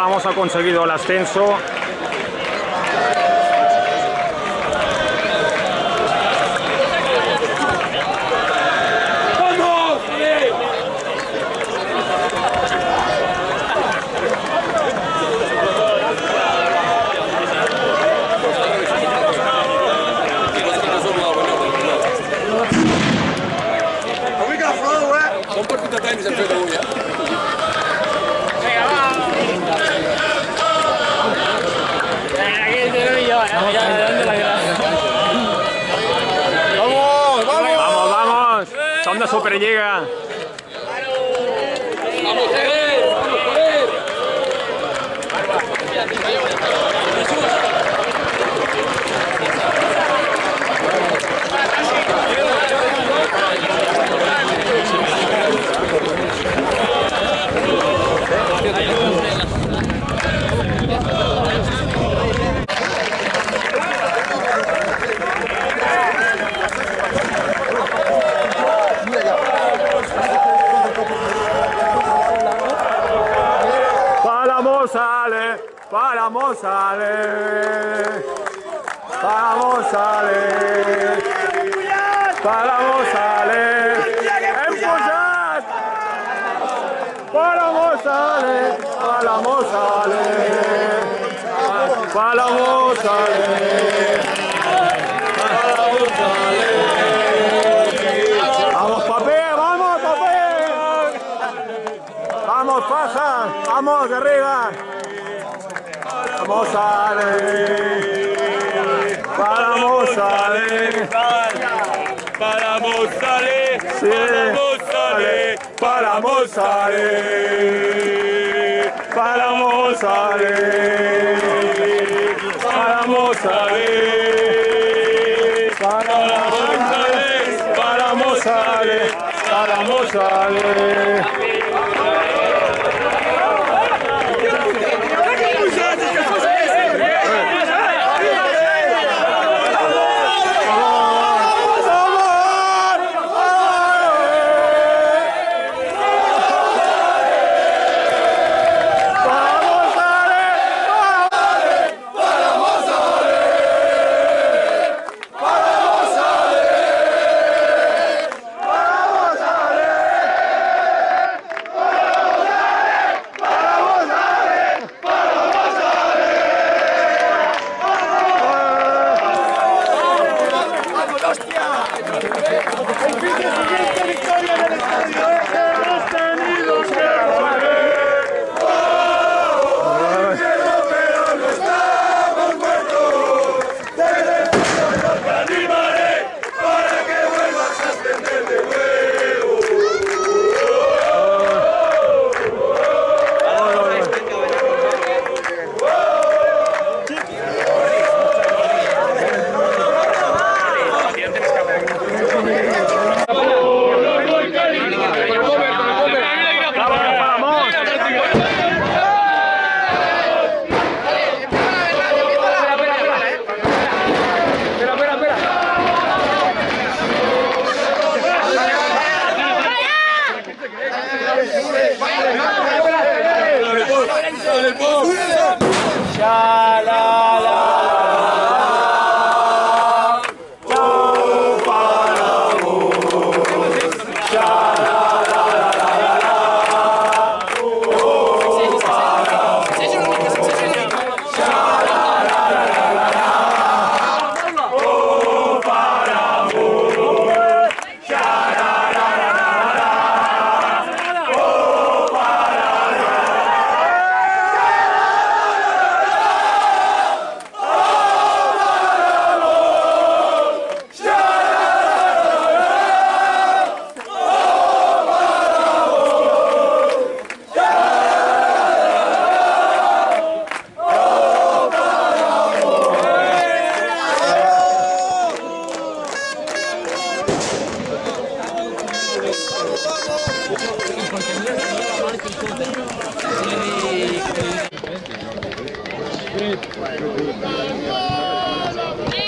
Palamos ha conseguido el ascenso. Vamos, vamos. Son de Superliga. Palamos sale, Palamos sale, Palamos sale, Palamos sale, empujad, Palamos sale, Palamos sale, Palamos sale, Palamos sale. Vamos papel, vamos papel, vamos faja, vamos de arriba. Palamos sale, Palamos sale, Palamos sale, sí, Palamos sale, Palamos sale, Palamos sale, Palamos sale, Palamos sale.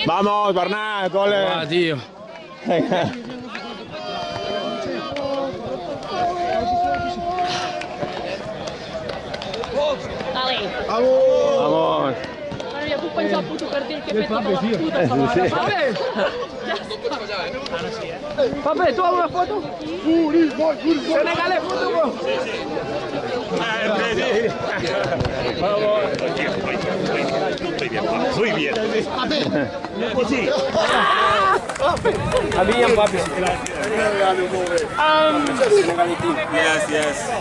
Vamos, Bernat, gole. Ah, tío. Venga. Vale. Vamos. Bueno, yo pus pensavo appunto per dire che petto con la puta stava. Vabbè! Vabbè, tu hai una foto? Senegale foto con? Muy bien. Sí. Habían papi. Yes, yes.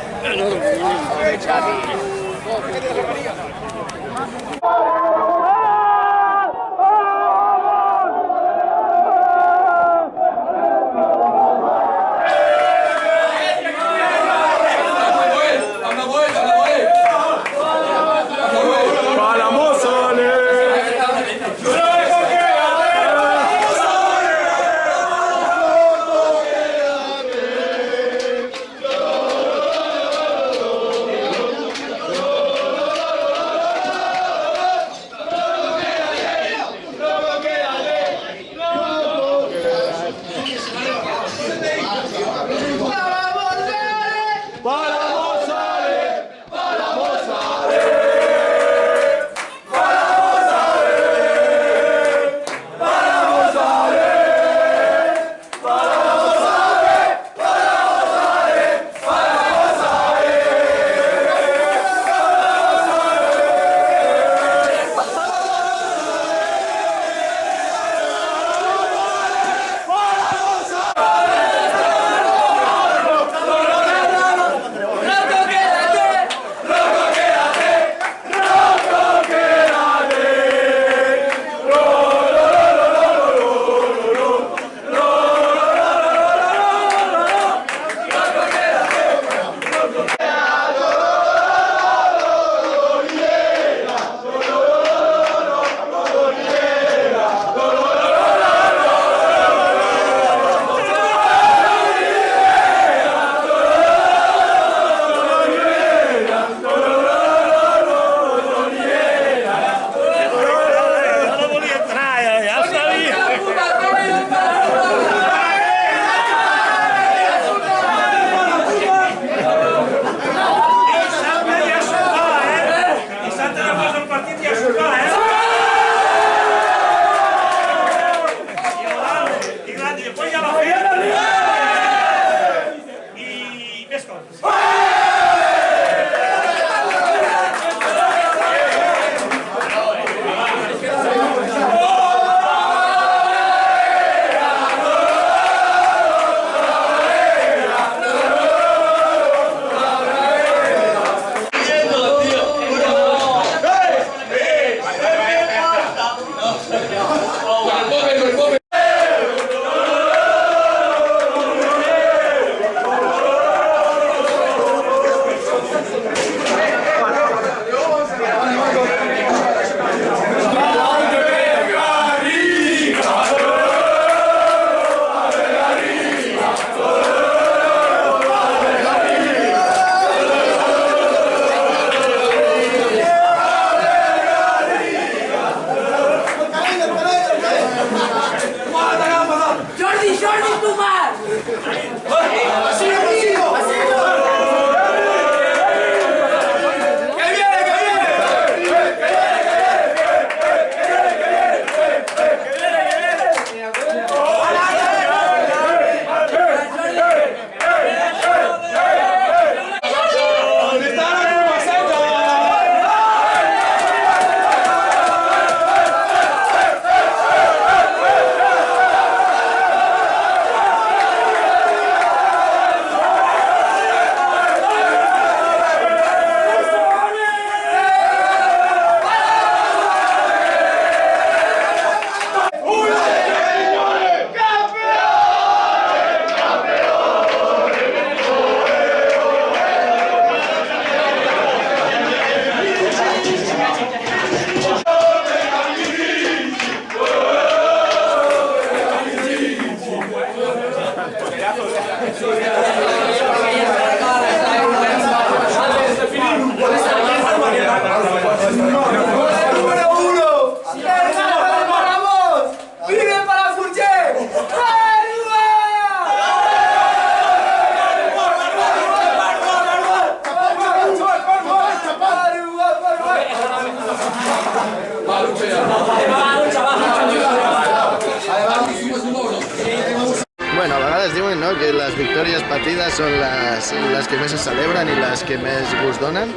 no? Que les victòries patides són les que més es celebren i les que més gust donen,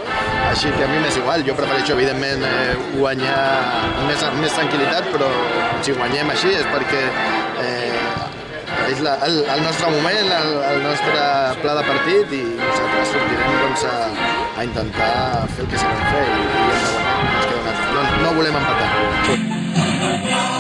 així que a mi m'és igual, jo prefereixo evidentment guanyar amb més tranquil·litat, però si guanyem així és perquè és el nostre moment, el nostre pla de partit i nosaltres sortirem doncs, a intentar fer el que sabem fer i hem de guanyar, no volem empatar.